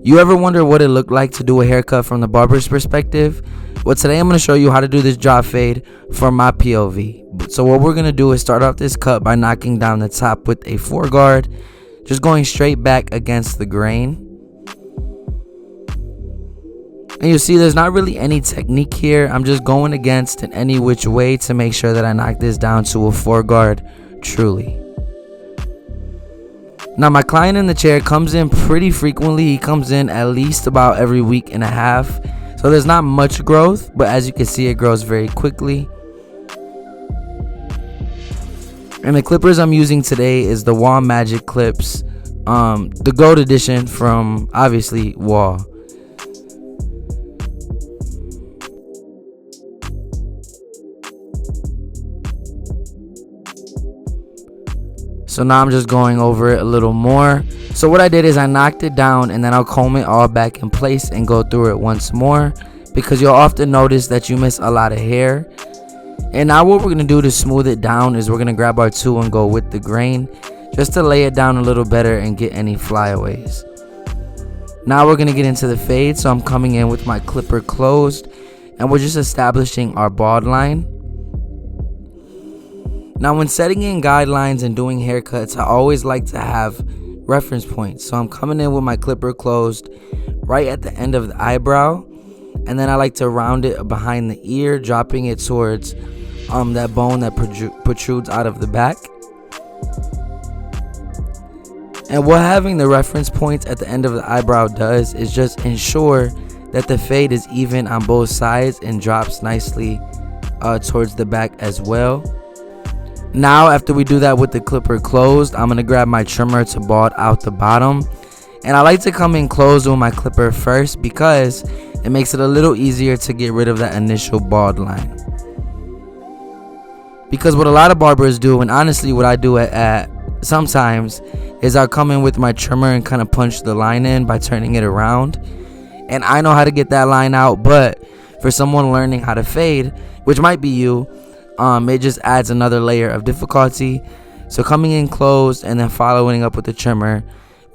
You ever wonder what it looked like to do a haircut from the barber's perspective? Well, today I'm going to show you how to do this drop fade from my POV. So what we're going to do is start off this cut by knocking down the top with a 4 guard, just going straight back against the grain. And you see there's not really any technique here. I'm just going against in any which way to make sure that I knock this down to a 4 guard truly. Now my client in the chair comes in pretty frequently. He comes in at least about every week and a half. So there's not much growth, but as you can see, it grows very quickly. And the clippers I'm using today is the Wall Magic clips, the gold edition from obviously Wall. So now I'm just going over it a little more. So what I did is I knocked it down and then I'll comb it all back in place and go through it once more, because you'll often notice that you miss a lot of hair. And now what we're going to do to smooth it down is we're going to grab our tool and go with the grain just to lay it down a little better and get any flyaways. Now we're going to get into the fade. So I'm coming in with my clipper closed and we're just establishing our bald line. Now when setting in guidelines and doing haircuts, I always like to have reference points. So I'm coming in with my clipper closed right at the end of the eyebrow, and then I like to round it behind the ear, dropping it towards that bone that protrudes out of the back. And what having the reference points at the end of the eyebrow does is just ensure that the fade is even on both sides and drops nicely towards the back as well. Now after we do that with the clipper closed, I'm going to grab my trimmer to bald out the bottom. And I like to come in closed with my clipper first because it makes it a little easier to get rid of that initial bald line. Because what a lot of barbers do, and honestly what I do at sometimes, is I'll come in with my trimmer and kind of punch the line in by turning it around. And I know how to get that line out, but for someone learning how to fade, which might be you, it just adds another layer of difficulty. So coming in closed and then following up with the trimmer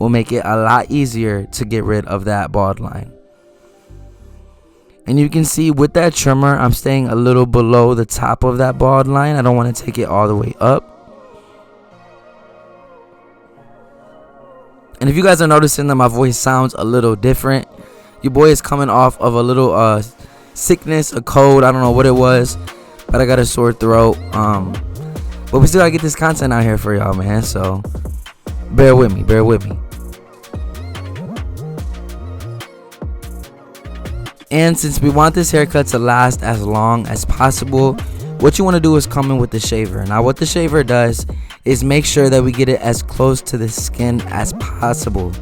will make it a lot easier to get rid of that bald line. And you can see with that trimmer, I'm staying a little below the top of that bald line. I don't want to take it all the way up. And if you guys are noticing that my voice sounds a little different, your boy is coming off of a little sickness, a cold, I don't know what it was, but I got a sore throat. But we still gotta get this content out here for y'all, man. So bear with me. And since we want this haircut to last as long as possible, what you want to do is come in with the shaver. Now what the shaver does is make sure that we get it as close to the skin as possible.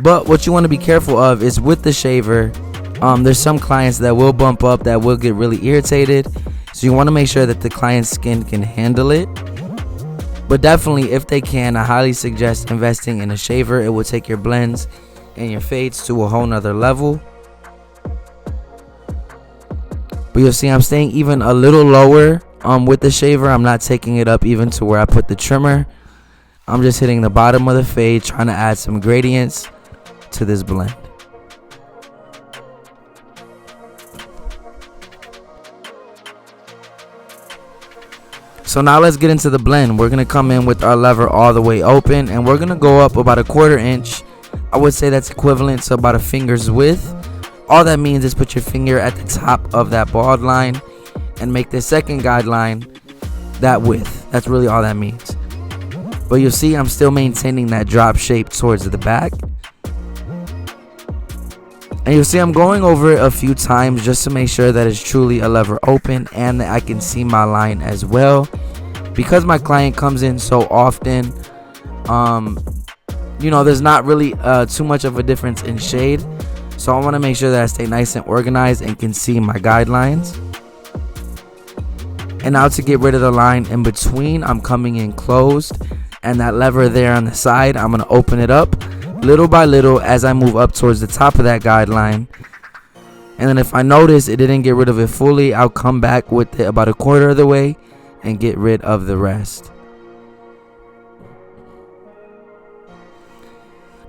But what you want to be careful of is with the shaver, there's some clients that will bump up, that will get really irritated. So you want to make sure that the client's skin can handle it. But definitely, if they can, I highly suggest investing in a shaver. It will take your blends and your fades to a whole nother level. But you'll see I'm staying even a little lower with the shaver. I'm not taking it up even to where I put the trimmer. I'm just hitting the bottom of the fade, trying to add some gradients to this blend. So now let's get into the blend. We're going to come in with our lever all the way open, and we're going to go up about a 1/4 inch. I would say that's equivalent to about a finger's width. All that means is put your finger at the top of that bald line and make the second guideline that width. That's really all that means. But you'll see I'm still maintaining that drop shape towards the back. And you'll see I'm going over it a few times just to make sure that it's truly a lever open and that I can see my line as well. Because my client comes in so often, there's not really too much of a difference in shade. So I want to make sure that I stay nice and organized and can see my guidelines. And now to get rid of the line in between, I'm coming in closed. And that lever there on the side, I'm going to open it up little by little as I move up towards the top of that guideline. And then if I notice it didn't get rid of it fully, I'll come back with it about a 1/4 of the way and get rid of the rest.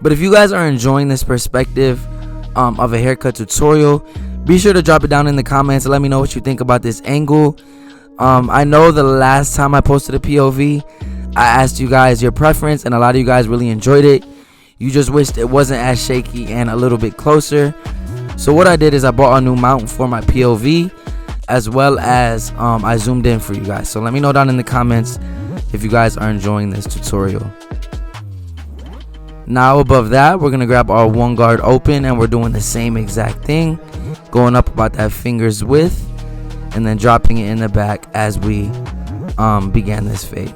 But if you guys are enjoying this perspective of a haircut tutorial, be sure to drop it down in the comments and let me know what you think about this angle. I know the last time I posted a POV, I asked you guys your preference, and a lot of you guys really enjoyed it. You just wished it wasn't as shaky and a little bit closer. So what I did is I bought a new mount for my POV, as well as I zoomed in for you guys. So let me know down in the comments if you guys are enjoying this tutorial. Now above that, we're gonna grab our one guard open, and we're doing the same exact thing, going up about that finger's width and then dropping it in the back as we began this fade.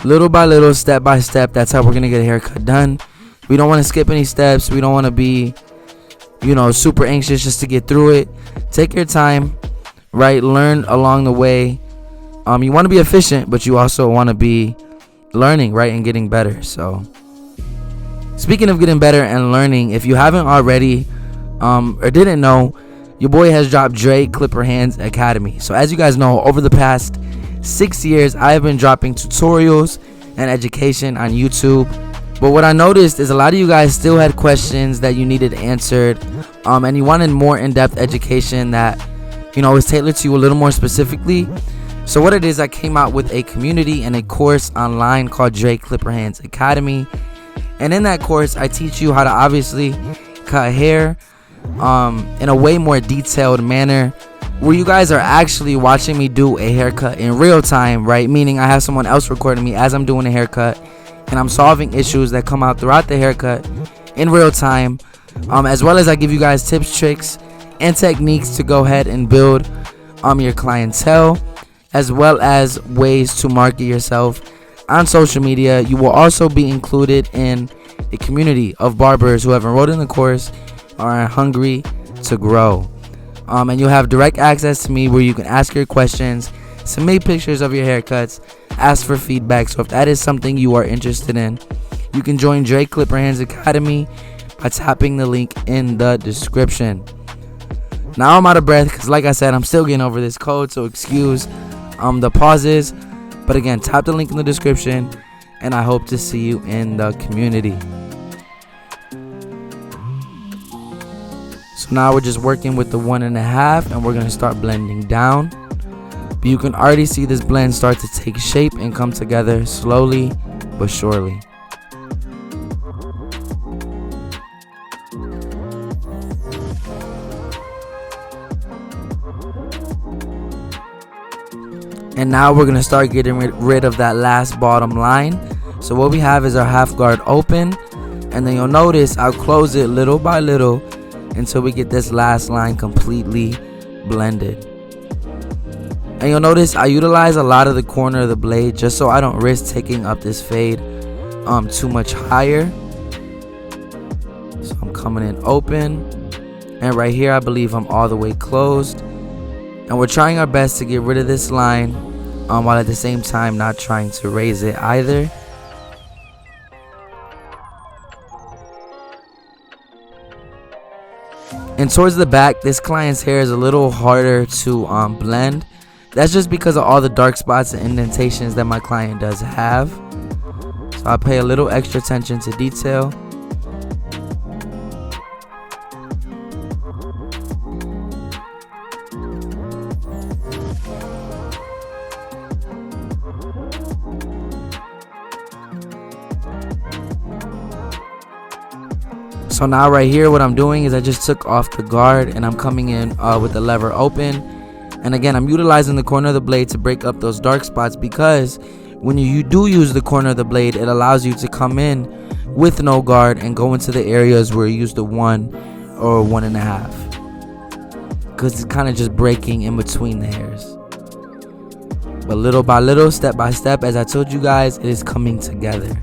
Little by little, step by step, that's how we're gonna get a haircut done. We don't want to skip any steps. We don't want to be, super anxious just to get through it. Take your time, right? Learn along the way. You want to be efficient, but you also want to be learning, right, and getting better. So speaking of getting better and learning, if you haven't already or didn't know, your boy has dropped Dre Clipper Hands Academy. So as you guys know, over the past 6 years, I have been dropping tutorials and education on YouTube. But what I noticed is a lot of you guys still had questions that you needed answered, and you wanted more in-depth education that is tailored to you a little more specifically. So what it is, I came out with a community and a course online called Dre Clipper Hands Academy. And in that course, I teach you how to obviously cut hair in a way more detailed manner, where you guys are actually watching me do a haircut in real time, right? Meaning I have someone else recording me as I'm doing a haircut, and I'm solving issues that come out throughout the haircut in real time, as well as I give you guys tips, tricks, and techniques to go ahead and build your clientele, as well as ways to market yourself on social media. You will also be included in a community of barbers who have enrolled in the course or are hungry to grow. And you'll have direct access to me where you can ask your questions, submit pictures of your haircuts, ask for feedback. So if that is something you are interested in, you can join Dre Clipper Hands Academy by tapping the link in the description. Now I'm out of breath because, like I said, I'm still getting over this code, so excuse the pauses. But again, tap the link in the description, and I hope to see you in the community. So now we're just working with the 1.5, and we're going to start blending down. But you can already see this blend start to take shape and come together slowly but surely. And now we're going to start getting rid of that last bottom line. So what we have is our half guard open, and then you'll notice I'll close it little by little until we get this last line completely blended. And you'll notice I utilize a lot of the corner of the blade just so I don't risk taking up this fade too much higher. So I'm coming in open, and right here I believe I'm all the way closed, and we're trying our best to get rid of this line while at the same time not trying to raise it either. And towards the back, this client's hair is a little harder to blend. That's just because of all the dark spots and indentations that my client does have. So I pay a little extra attention to detail. So now right here, what I'm doing is I just took off the guard, and I'm coming in with the lever open. And again, I'm utilizing the corner of the blade to break up those dark spots, because when you do use the corner of the blade, it allows you to come in with no guard and go into the areas where you use the 1 or 1.5, because it's kind of just breaking in between the hairs. But little by little, step by step, as I told you guys, it is coming together.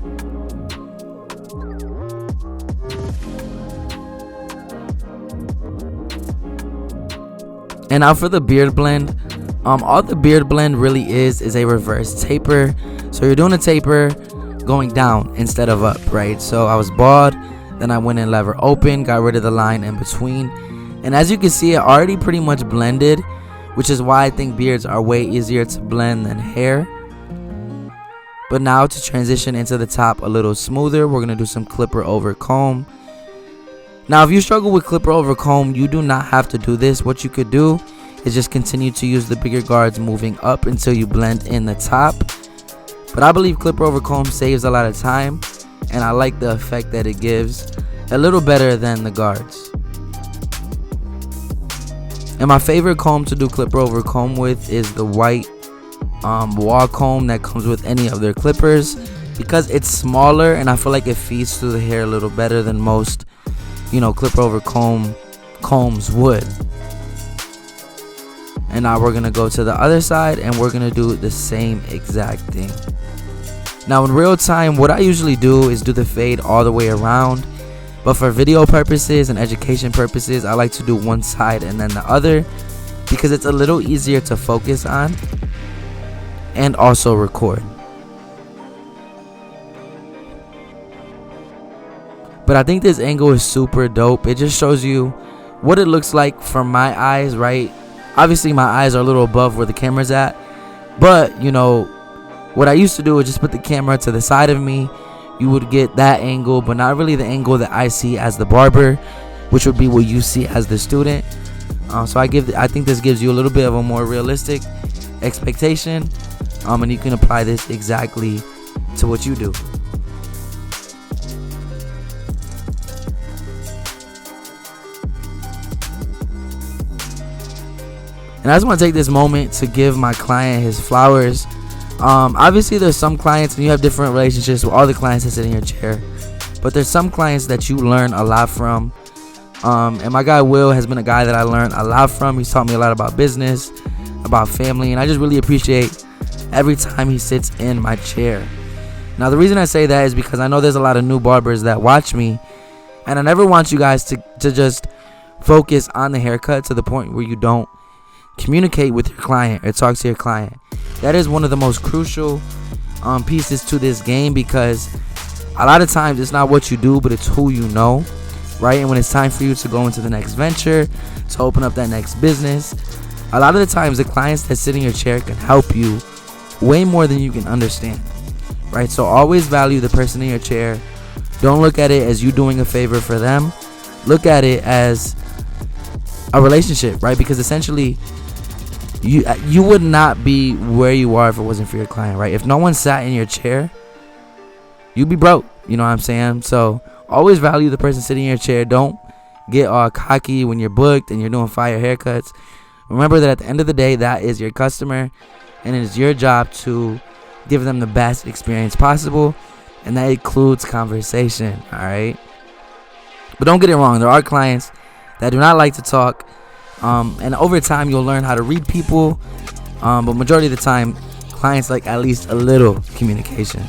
And now for the beard blend, all the beard blend really is a reverse taper. So you're doing a taper going down instead of up, right? So I was bald, then I went in lever open, got rid of the line in between, and as you can see, it already pretty much blended, which is why I think beards are way easier to blend than hair. But now to transition into the top a little smoother, we're going to do some clipper over comb. Now if you struggle with clipper over comb, you do not have to do this. What you could do is just continue to use the bigger guards moving up until you blend in the top. But I believe clipper over comb saves a lot of time, and I like the effect that it gives a little better than the guards. And my favorite comb to do clipper over comb with is the white wall comb that comes with any of their clippers, because it's smaller and I feel like it feeds through the hair a little better than most, clipper over combs would. And now we're gonna go to the other side and we're gonna do the same exact thing. Now in real time, what I usually do is do the fade all the way around, but for video purposes and education purposes, I like to do one side and then the other, because it's a little easier to focus on and also record. But I think this angle is super dope. It just shows you what it looks like from my eyes, right? Obviously my eyes are a little above where the camera's at, but what I used to do is just put the camera to the side of me. You would get that angle, but not really the angle that I see as the barber, which would be what you see as the student. So I think this gives you a little bit of a more realistic expectation, and you can apply this exactly to what you do. And I just want to take this moment to give my client his flowers. Obviously there's some clients, and you have different relationships with all the clients that sit in your chair, but there's some clients that you learn a lot from. And my guy Will has been a guy that I learned a lot from. He's taught me a lot about business, about family, and I just really appreciate every time he sits in my chair. Now the reason I say that is because I know there's a lot of new barbers that watch me, and I never want you guys to just focus on the haircut to the point where you don't communicate with your client or talk to your client. That is one of the most crucial pieces to this game, because a lot of times it's not what you do, but it's who you know, right? And when it's time for you to go into the next venture, to open up that next business, a lot of the times the clients that sit in your chair can help you way more than you can understand, right? So always value the person in your chair. Don't look at it as you doing a favor for them. Look at it as a relationship, right? Because essentially you would not be where you are if it wasn't for your client, right? If no one sat in your chair, you'd be broke. You know what I'm saying? So always value the person sitting in your chair. Don't get all cocky when you're booked and you're doing fire haircuts. Remember that at the end of the day, that is your customer, and it is your job to give them the best experience possible, and that includes conversation. All right, but don't get it wrong, there are clients that do not like to talk, and over time you'll learn how to read people, but majority of the time clients like at least a little communication.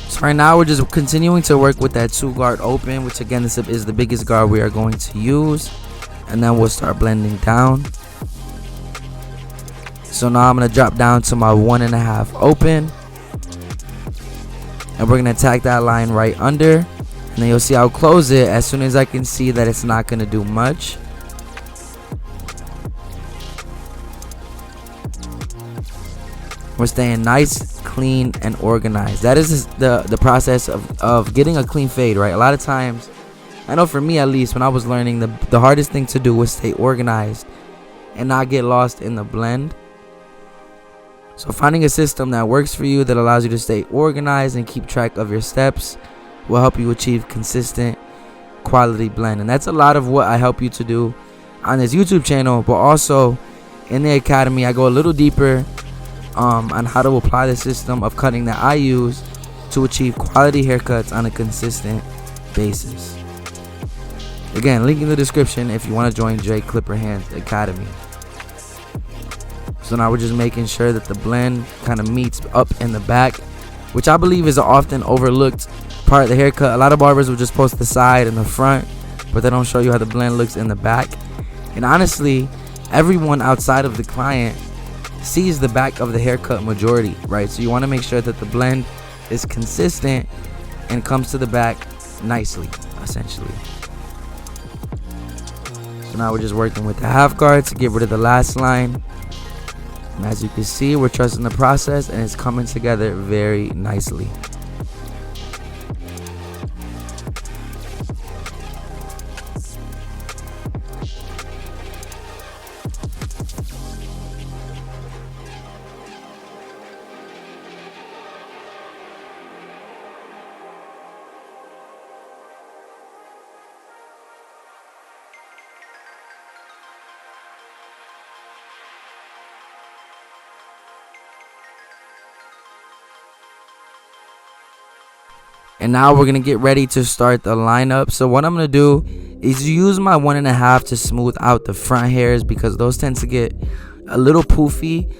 So right now we're just continuing to work with that 2 guard open, which again this is the biggest guard we are going to use, and then we'll start blending down. So now I'm going to drop down to my 1.5 open, and we're going to attack that line right under, and then you'll see I'll close it as soon as I can see that it's not going to do much. We're staying nice, clean, and organized. That is the process of getting a clean fade, right? A lot of times, I know for me at least, when I was learning, the hardest thing to do was stay organized and not get lost in the blend. So finding a system that works for you, that allows you to stay organized and keep track of your steps, will help you achieve consistent quality blend. And that's a lot of what I help you to do on this YouTube channel, but also in the academy I go a little deeper on how to apply the system of cutting that I use to achieve quality haircuts on a consistent basis. Again, link in the description if you want to join Dre Clipper Hands Academy. So now we're just making sure that the blend kind of meets up in the back, which I believe is an often overlooked part of the haircut. A lot of barbers will just post the side and the front, but they don't show you how the blend looks in the back. And honestly, everyone outside of the client sees the back of the haircut majority, right? So you want to make sure that the blend is consistent and comes to the back nicely, essentially. So So now we're just working with the half guard to get rid of the last line. And as you can see, we're trusting the process and it's coming together very nicely. And now we're gonna get ready to start the lineup. So what I'm gonna do is use my 1.5 to smooth out the front hairs because those tend to get a little poofy.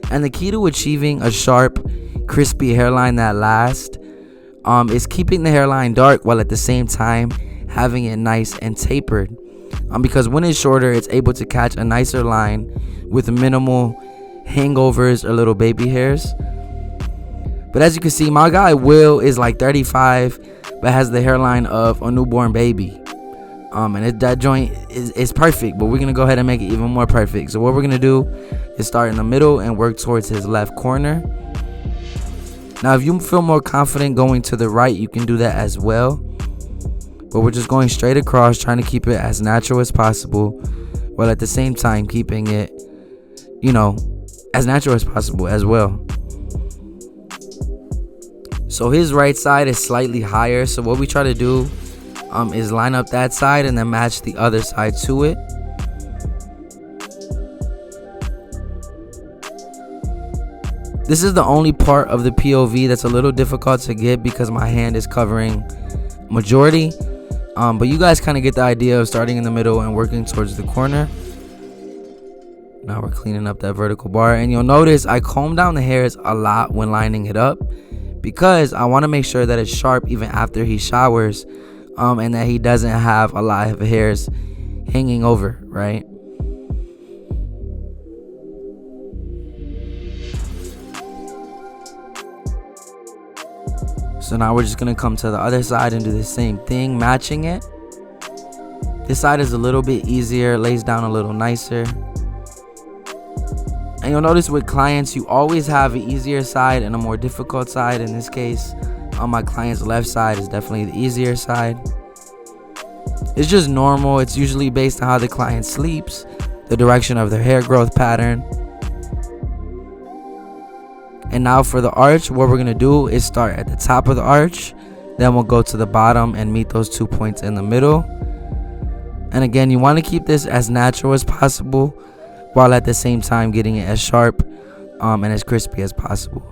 And the key to achieving a sharp, crispy hairline that lasts is keeping the hairline dark while at the same time having it nice and tapered. Because when it's shorter, it's able to catch a nicer line with minimal hangovers or little baby hairs. But as you can see, my guy Will is like 35, but has the hairline of a newborn baby. That joint is perfect, but we're going to go ahead and make it even more perfect. So what we're going to do is start in the middle and work towards his left corner. Now, if you feel more confident going to the right, you can do that as well. But we're just going straight across, trying to keep it as natural as possible, while at the same time keeping it, as natural as possible as well. So his right side is slightly higher. So what we try to do is line up that side and then match the other side to it. This is the only part of the POV that's a little difficult to get because my hand is covering majority. But you guys kind of get the idea of starting in the middle and working towards the corner. Now we're cleaning up that vertical bar. And you'll notice I comb down the hairs a lot when lining it up, because I want to make sure that it's sharp even after he showers, and that he doesn't have a lot of hairs hanging over, right? So now we're just going to come to the other side and do the same thing, matching it. This side is a little bit easier, lays down a little nicer. And you'll notice with clients, you always have an easier side and a more difficult side. In this case, on my client's left side is definitely the easier side. It's just normal. It's usually based on how the client sleeps, the direction of their hair growth pattern. And now for the arch, what we're going to do is start at the top of the arch. Then we'll go to the bottom and meet those 2 points in the middle. And again, you want to keep this as natural as possible, while at the same time getting it as sharp and as crispy as possible.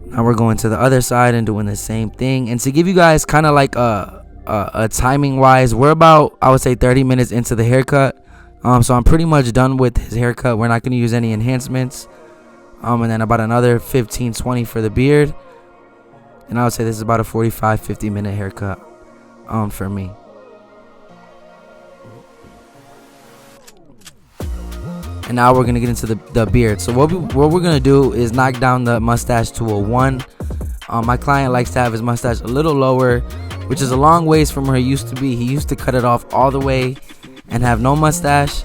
Now we're going to the other side and doing the same thing. And to give you guys kind of like a timing wise, we're about, I would say, 30 minutes into the haircut. So I'm pretty much done with his haircut. We're not going to use any enhancements. And then about another 15-20 for the beard. And I would say this is about a 45-50 minute haircut for me. And now we're going to get into the beard. So what we're going to do is knock down the mustache to a 1. My client likes to have his mustache a little lower, which is a long ways from where he used to be. He used to cut it off all the way and have no mustache,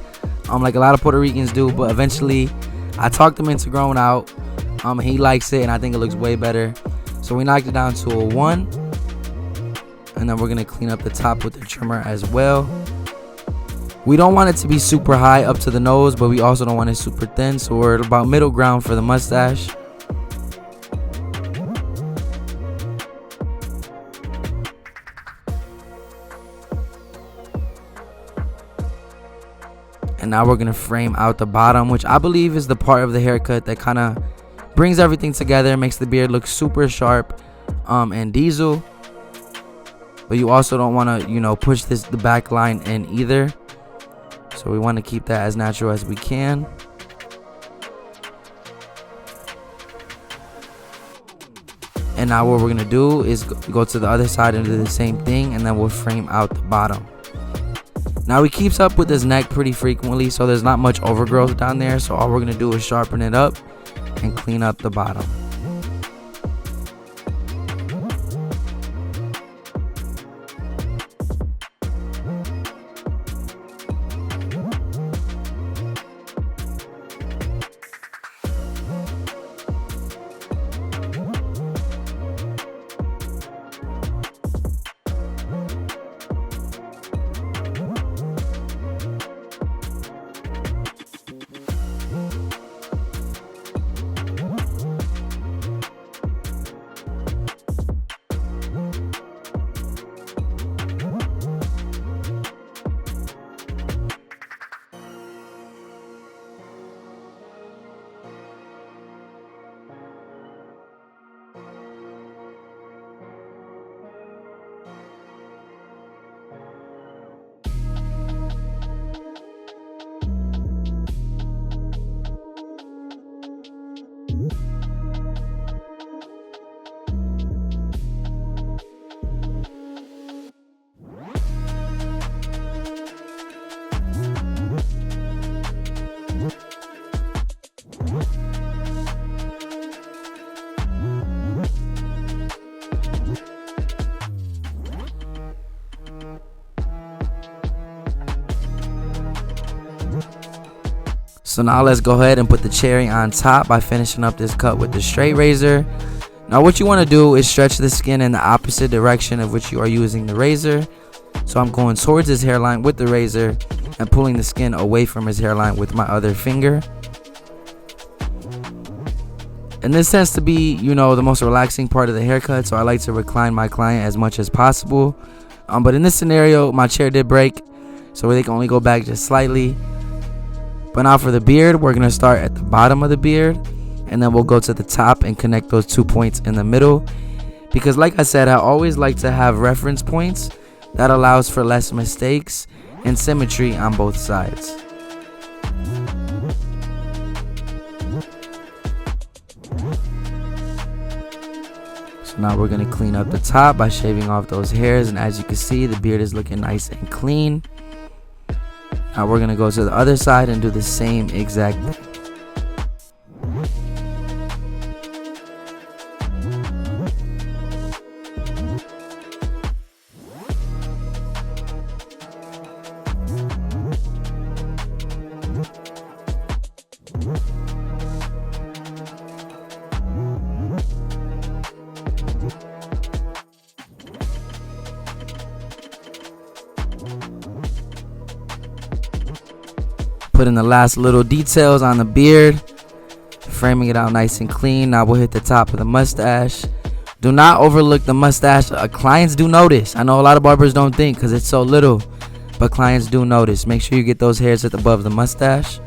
like a lot of Puerto Ricans do. But eventually, I talked him into growing out. He likes it, and I think it looks way better. So we knocked it down to a 1. And then we're going to clean up the top with the trimmer as well. We don't want it to be super high up to the nose, but we also don't want it super thin. So we're about middle ground for the mustache. And now we're going to frame out the bottom, which I believe is the part of the haircut that kind of brings everything together, makes the beard look super sharp and diesel. But you also don't want to, push the back line in either. So we want to keep that as natural as we can. And now what we're going to do is go to the other side and do the same thing, and then we'll frame out the bottom. Now he keeps up with his neck pretty frequently, so there's not much overgrowth down there. So all we're going to do is sharpen it up and clean up the bottom. So now let's go ahead and put the cherry on top by finishing up this cut with the straight razor. Now what you want to do is stretch the skin in the opposite direction of which you are using the razor. So I'm going towards his hairline with the razor and pulling the skin away from his hairline with my other finger. And this tends to be, the most relaxing part of the haircut, so I like to recline my client as much as possible. But in this scenario, my chair did break, so they can only go back just slightly. But now for the beard, we're going to start at the bottom of the beard, and then we'll go to the top and connect those 2 points in the middle. Because like I said, I always like to have reference points. That allows for less mistakes and symmetry on both sides. So now we're going to clean up the top by shaving off those hairs, and as you can see, the beard is looking nice and clean. Now we're going to go to the other side and do the same exact thing. Putting the last little details on the beard, framing it out nice and clean. Now we'll hit the top of the mustache. Do not overlook the mustache. Clients do notice. I know a lot of barbers don't think because it's so little, but clients do notice. Make sure you get those hairs at the above the mustache.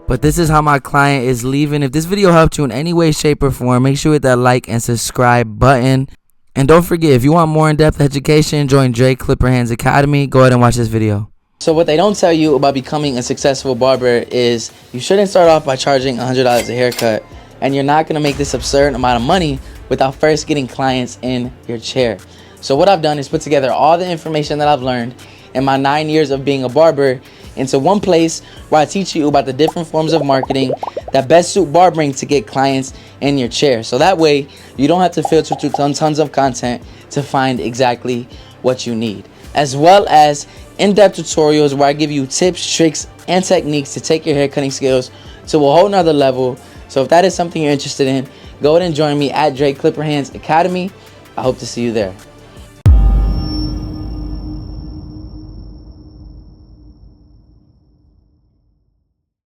But this is how my client is leaving. If this video helped you in any way, shape, or form, make sure you hit that like and subscribe button. And don't forget, if you want more in-depth education, join Dre Clipper Hands Academy. Go ahead and watch this video. So what they don't tell you about becoming a successful barber is you shouldn't start off by charging $100 a haircut. And you're not going to make this absurd amount of money without first getting clients in your chair. So what I've done is put together all the information that I've learned in my 9 years of being a barber into one place where I teach you about the different forms of marketing that best suit barbering to get clients in your chair. So that way you don't have to filter through tons of content to find exactly what you need, as well as in-depth tutorials where I give you tips, tricks, and techniques to take your hair cutting skills to a whole nother level. So if that is something you're interested in, go ahead and join me at Dre Clipper Hands Academy. I hope to see you there.